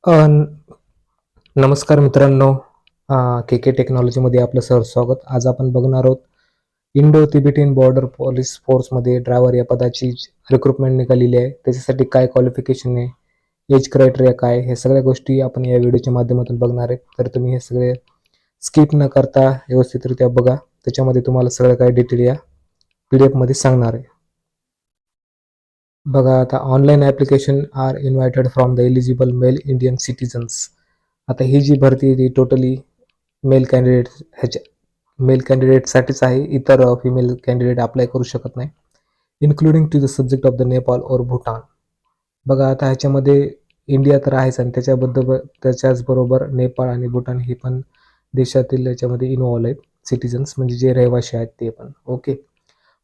अ, न- नमस्कार मित्रांनो. के के टेक्नॉलॉजीमध्ये आपलं स्वागत. आज आपण बघणार आहोत इंडो तिबेटियन बॉर्डर पोलीस फोर्समध्ये ड्रायव्हर या पदाची रिक्रुटमेंट निघालेली आहे. त्याच्यासाठी काय क्वालिफिकेशन आहे, एज क्रायटेरिया काय, हे सगळ्या गोष्टी आपण या व्हिडिओच्या माध्यमातून बघणार आहे. तर तुम्ही हे सगळे स्किप न करता व्यवस्थितरित्या बघा. त्याच्यामध्ये तुम्हाला सगळं काय डिटेल या PDF मध्ये सांगणार आहे. बघा, आता online application are invited from the eligible male Indian citizens. आता ही जी भरती आहे ती टोटली मेल कॅन्डिडेट मेल कॅन्डिडेटसाठीच आहे. इतर फिमेल कॅन्डिडेट अप्लाय करू शकत नाही. Including to the subject of the Nepal और भूटान. बघा, आता ह्याच्यामध्ये इंडिया तर आहेच आणि त्याच्याचबरोबर नेपाळ आणि भूटान ही पण देशातील याच्यामध्ये इन्व्हॉल्व आहेत. सिटीजन्स म्हणजे जे रहिवासी आहेत ते पण. Okay.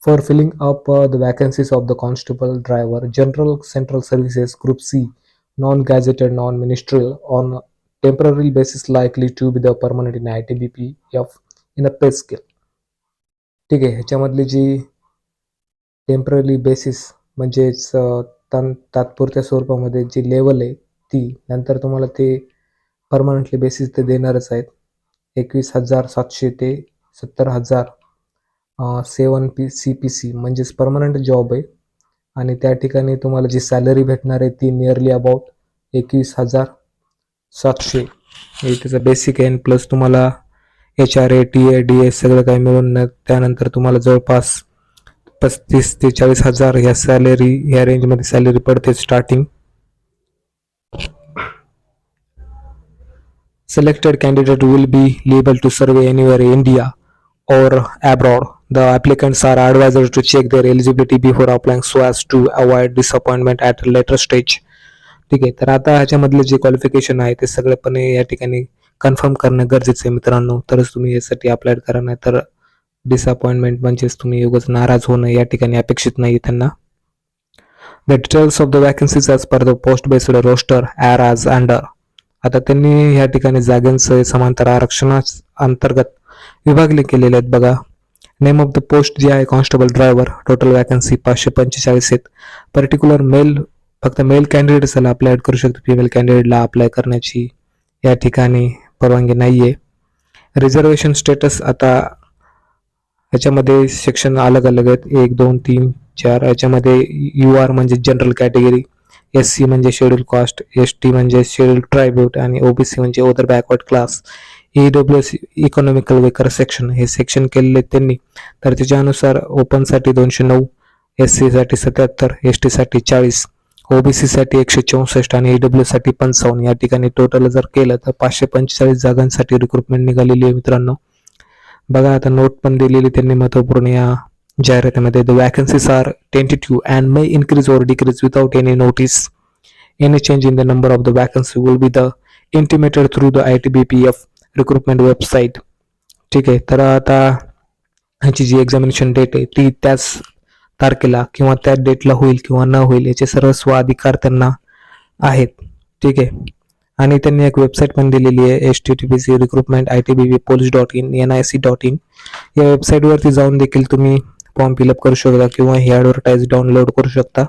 For filling up the vacancies of the constable, driver, general central services, group C, non-gazetted, non-ministerial, on a temporary basis likely to be the permanent in ITBPF in a pay scale. ठीक आहे. ह्याच्यामधली जी temporary basis म्हणजेच तात्पुरत्या स्वरूपामध्ये जी level आहे ती, नंतर तुम्हाला ते परमनंटली बेसिस ते देणारच आहेत. 21,700 ते 70,000 7 CPC म्हणजेच परमनंट जॉब आहे. आणि त्या ठिकाणी तुम्हाला जी सॅलरी भेटणार आहे ती नियरली अबाउट 21,700 हे त्याचं बेसिक आहे. प्लस तुम्हाला HRA TA DA सगळं काही मिळून त्यानंतर तुम्हाला जवळपास 35 ते 40,000 ह्या सॅलरी ह्या रेंजमध्ये सॅलरी पडते starting. Selected candidate will be able to serve anywhere in India or abroad. The applicants are advised to check their eligibility before applying so as to avoid disappointment at a later stage. ठीक आहे. तर आता ह्याच्यामधले जे qualification आहे ते सगळेपणे या ठिकाणी confirm करणं गरजेचं आहे मित्रांनो. तरच तुम्ही यासाठी अप्लाय करा, नाही तर डिसअपॉइंटमेंट म्हणजेच तुम्ही उगाच नाराज होणं या ठिकाणी अपेक्षित नाही त्यांना. The details of the vacancies as per the post based roster are as under. आता त्यांनी या ठिकाणी जागांचं समांतर आरक्षणा अंतर्गत विभागले केलेले आहेत. बघा, नेम ऑफ द पोस्ट जे आहे कॉन्स्टेबल ड्रायव्हर, टोटल वॅकन्सी 545 आहेत. पर्टिक्युलर मेल, फक्त मेल कॅन्डिडेट्सला अप्लाय करू शकतो, फिमेल कॅन्डिडेटला अप्लाय करण्याची या ठिकाणी परवानगी नाही आहे. रिझर्वेशन स्टेटस, आता ह्याच्यामध्ये सेक्शन अलग अलग आहेत, 1 2 3 4. याच्यामध्ये UR म्हणजे जनरल कॅटेगरी, SC म्हणजे शेड्यूल कास्ट, ST म्हणजे शेड्यूल ट्रायब्यूट आणि OBC म्हणजे other backward class, EWS economical waker section हे सेक्शन केलेले त्यांनी. तर त्याच्यानुसार ओपनसाठी 209, SC साठी 77, ST साठी 40, OBC साठी 164 आणि EWS साठी 55. या ठिकाणी टोटल जर केलं तर 545 जागांसाठी रिक्रुटमेंट निघालेली आहे मित्रांनो. बघा, आता नोट पण दिलेली त्यांनी महत्वपूर्ण या जाहिरातीमध्ये. The vacancies are tentative and may increase और decrease without any notice. Any change in the number of the vacancy will be the intimated through the ITBPF recruitment website. ठीक आहे. तर आता ह्याची जी एक्झामिनेशन डेट आहे ती त्याच तारखेला किंवा त्याच डेटला होईल किंवा न होईल याचे सर्वस्व अधिकार त्यांना आहेत. ठीक आहे. आणि त्यांनी एक वेबसाईट पण दिलेली आहे, HTTPC recruitment.itbppolice.in nic.in. या वेबसाईटवरती जाऊन देखील तुम्ही फॉर्म फिलअप करू शकता किंवा ही ॲडव्हर्टाईज डाउनलोड करू शकता.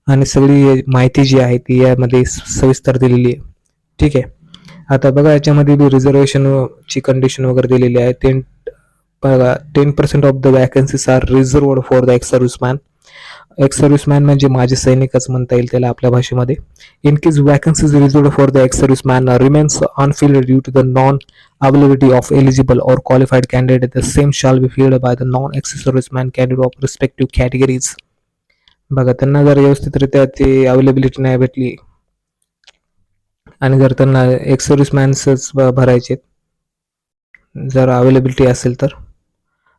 आणि सगळी माहिती जी आहे ती यामध्ये सविस्तर दिलेली आहे. ठीक आहे. आता बघा, याच्यामध्ये बी रिझर्वेशनची कंडिशन वगैरे दिलेली आहे. 10% of the vacancies are reserved for the ex serviceman. Ex serviceman म्हणजे माझे सैनिकच म्हणता येईल त्याला आपल्या भाषेमध्ये. In case vacancies reserved for the ex serviceman remains unfilled due to the non availability of eligible और qualified candidate, the same shall be filled by the non ex serviceman candidate of respective categories. बघा, त्यांना जर व्यवस्थितरित्या ती availability नाही भेटली आणि जर त्यांना एक्स सर्व्हिसमॅन्सच भरायचे जर अवेलेबिलिटी असेल तर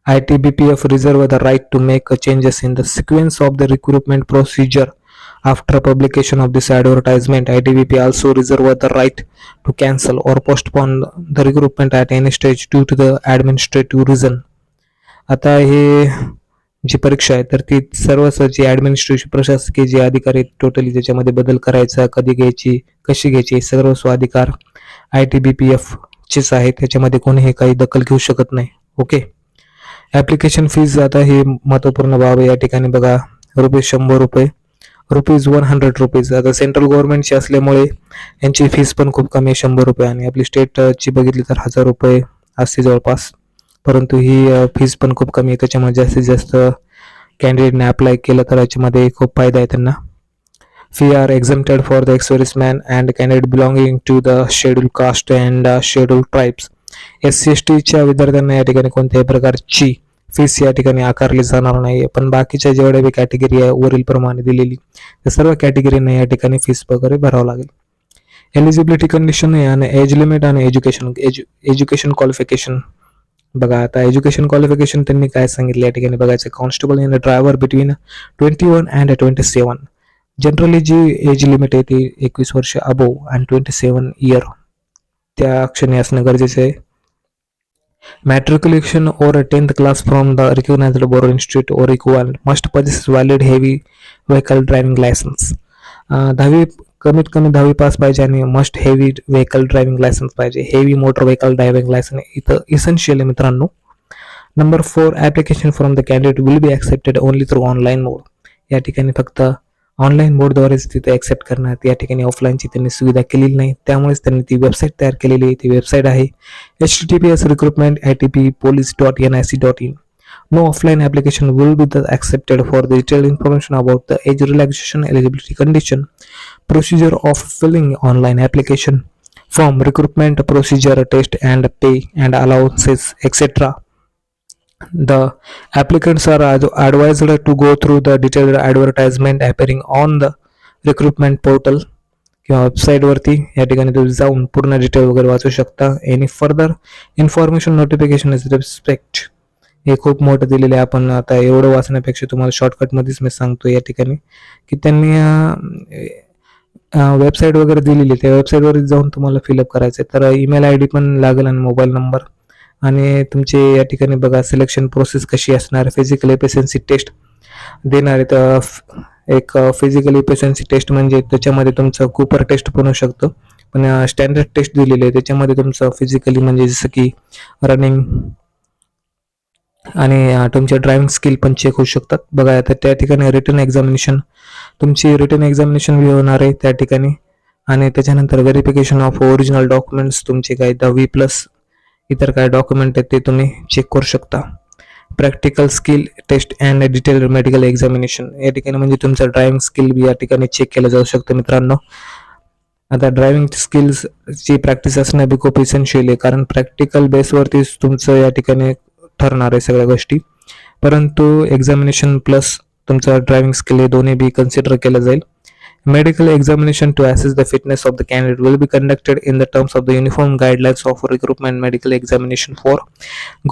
ITBPF reserve the right to make changes in the sequence of the recruitment procedure after publication of this advertisement. ITBP also reserve the right to cancel or postpone the recruitment at any stage due to the administrative reason. आता हे जी परीक्षा आहे तर ती सर्वच जी administrative प्रशासकीय जे अधिकारी टोटली त्याच्यामध्ये बदल करायचा, कधी घ्यायची, कशी घ्यायची, सर्व अधिकार ITBPF चेच आहेत. त्याच्यामध्ये कोणीही काही दखल घेऊ शकत नाही. ओके. ॲप्लिकेशन फीज, आता ही महत्त्वपूर्ण बाब या ठिकाणी बघा, ₹100 ₹100. आता सेंट्रल गव्हर्नमेंटची असल्यामुळे यांची फीस पण खूप कमी आहे, ₹100. आणि आपली स्टेटची बघितली तर ₹1000 असते जवळपास. परंतु ही फीस पण खूप कमी आहे, त्याच्यामुळे जास्तीत जास्त कॅन्डिडेटने अप्लाय केलं तर याच्यामध्ये खूप फायदा आहे त्यांना. Fee are exempted for the ex-servicemen and candidate belonging to the scheduled caste and scheduled tribes. SC/STच्या विद्यार्थ्यांना या ठिकाणी कोणत्याही प्रकारची फीस या ठिकाणी आकारली जाणार नाही. पण बाकीच्या जेवढ्या बी कॅटेगरी आहे वरील प्रमाणे दिलेली त्या सर्व कॅटेगरीने या ठिकाणी फीस वगैरे भरावं लागेल. एलिजिबिलिटी कंडिशन आहे आणि एज लिमिट आणि एज्युकेशन क्वालिफिकेशन. बघा आता एज्युकेशन क्वालिफिकेशन त्यांनी काय सांगितलं या ठिकाणी बघायचं. Constable in driver between 21 and 27. Generally जी एज लिमिट आहे ती 21 वर्ष अबोव्ह अँड 27 इयर त्या क्षणी असणं गरजेचं आहे. Matriculation or a 10th class from the recognized board institute or equivalent must possess valid heavy vehicle driving license. 10वी कमीत कमी 10वी पास पाहिजे आणि must heavy vehicle driving licence पाहिजे. Heavy motor vehicle driving licence इथं इसेन्शियल आहे मित्रांनो. Number 4, application from the candidate will be accepted only through online mode. या ठिकाणी फक्त ऑनलाईन मोडद्वारेच तिथे ॲक्सेप्ट करण्यात, या ठिकाणी ऑफलाईनची त्यांनी सुविधा केलेली नाही. त्यामुळेच त्यांनी ती वेबसाईट तयार केलेली आहे. ती वेबसाईट आहे https://recruitment@police.nic.in. No offline application will be accepted. For the detailed information about the age relaxation, eligibility condition, procedure of filling online application form, recruitment procedure, test and pay and allowances, etc. The applicants are advised to go through the detailed advertisement appearing on the recruitment portal किंवा वेबसाईटवरती या ठिकाणी तुम्ही जाऊन पूर्ण detail वगैरे वाचू शकता. Any further information notification is respect. हे खूप मोठं दिलेलं आहे. आपण आता एवढं वाचण्यापेक्षा तुम्हाला शॉर्टकटमध्येच मी सांगतो या ठिकाणी की त्यांनी वेबसाईट वगैरे दिलेली आहे. त्या वेबसाईटवर जाऊन तुम्हाला फिलअप करायचं आहे. तर ईमेल आय डी पण लागेल आणि मोबाईल नंबर. आणि तुमचे या ठिकाणी बघा सिलेक्शन प्रोसेस कशी असणार. फिजिकल एफिशियन्सी टेस्ट देणार आहेत. एक फिजिकल एफिशियन्सी टेस्ट म्हणजे त्याच्यामध्ये तुमचं कूपर टेस्ट पण होऊ शकतं. पण स्टँडर्ड टेस्ट दिलेली आहे त्याच्यामध्ये तुमचं फिजिकली म्हणजे जसं की रनिंग आणि तुमचे ड्रायव्हिंग स्किल पण चेक होऊ शकतात. बघा आता त्या ठिकाणी रिटन एक्झामिनेशन, तुमची रिटन एक्झामिनेशन बी होणार आहे त्या ठिकाणी. आणि त्याच्यानंतर व्हेरिफिकेशन ऑफ ओरिजिनल डॉक्युमेंट्स, तुमचे काय 10वी प्लस इतर काय डॉक्युमेंट आहेत ते तुम्ही चेक करू शकता. Practical skill test and detail medical examination या ठिकाणी म्हणजे तुमचं ड्रायव्हिंग स्किल बी या ठिकाणी चेक केलं जाऊ शकतं मित्रांनो. आता ड्रायव्हिंग स्किल्सची प्रॅक्टिस असणं बी खूप इसेन्शियल आहे, कारण प्रॅक्टिकल बेसवरतीच तुमचं या ठिकाणी ठरणार आहे सगळ्या गोष्टी. परंतु एक्झामिनेशन प्लस तुमचं ड्रायव्हिंग स्किल हे दोन्ही बी कन्सिडर केलं जाईल. Medical examination to assess the fitness of the candidate will be conducted in the terms of the uniform guidelines of recruitment. Medical examination for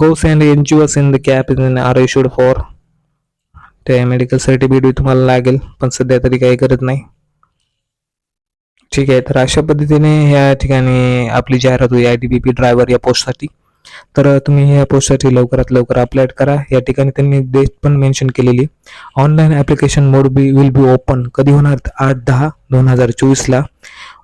goals and NGOs in the cap are issued for. ते medical certificate तुम्हाला लागेल, पण सध्या तरी काही गरज नाही. ठीक आहे, तर अशा पद्धतीने या ठिकाणी आपली जाहिरात होईल ITBP ड्रायव्हर या पोस्टसाठी. तर तुम्ही या पोस्टसाठी लवकरात लवकर अप्लाय करा. या ठिकाणी त्यांनी डेट पण मेन्शन केलेली. Online application mode will be open कधी होणार, 8/10/2024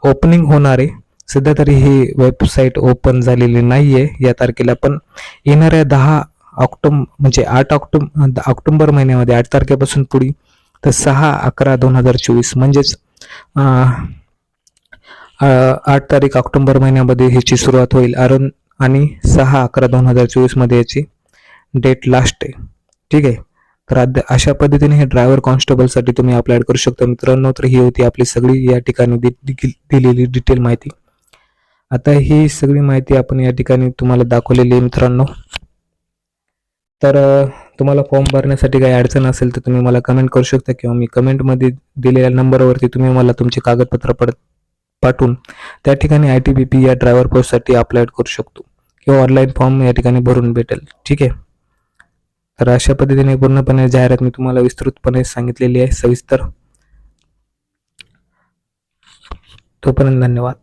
ओपनिंग होणार आहे. सध्या तरी ही वेबसाईट ओपन झालेली नाही आहे या तारखेला, पण येणाऱ्या 10 ऑक्टोबर म्हणजे 8 ऑक्टोबर महिन्यामध्ये 8 तारखेपासून पुढे तर 6/11/2024 म्हणजेच 8 तारीख ऑक्टोबर महिन्यामध्ये ह्याची सुरुवात होईल. आणि 6/11/2024 मध्ये याची डेट लास्ट आहे. ठीक आहे, तर अशा पद्धतीने हे ड्रायव्हर कॉन्स्टेबलसाठी तुम्ही अप्लाय करू शकता मित्रांनो. तर ही होती आपली सगळी या ठिकाणी दिलेली डिटेल माहिती. आता ही सगळी माहिती आपण या ठिकाणी तुम्हाला दाखवलेली आहे मित्रांनो. तर तुम्हाला फॉर्म भरण्यासाठी काही अडचण असेल तर तुम्ही मला कमेंट करू शकता, किंवा मी कमेंटमध्ये दिलेल्या नंबरवरती तुम्ही मला तुमचे कागदपत्र पाठवून त्या ठिकाणी ITBP या ड्रायव्हर पोस्टसाठी अप्लाय करू शकतो, किंवा ऑनलाईन फॉर्म या ठिकाणी भरून भेटेल. ठीक आहे, तर अशा पद्धतीने पूर्णपणे जाहिरात मी तुम्हाला विस्तृतपणे सांगितलेली आहे सविस्तर. तोपर्यंत धन्यवाद.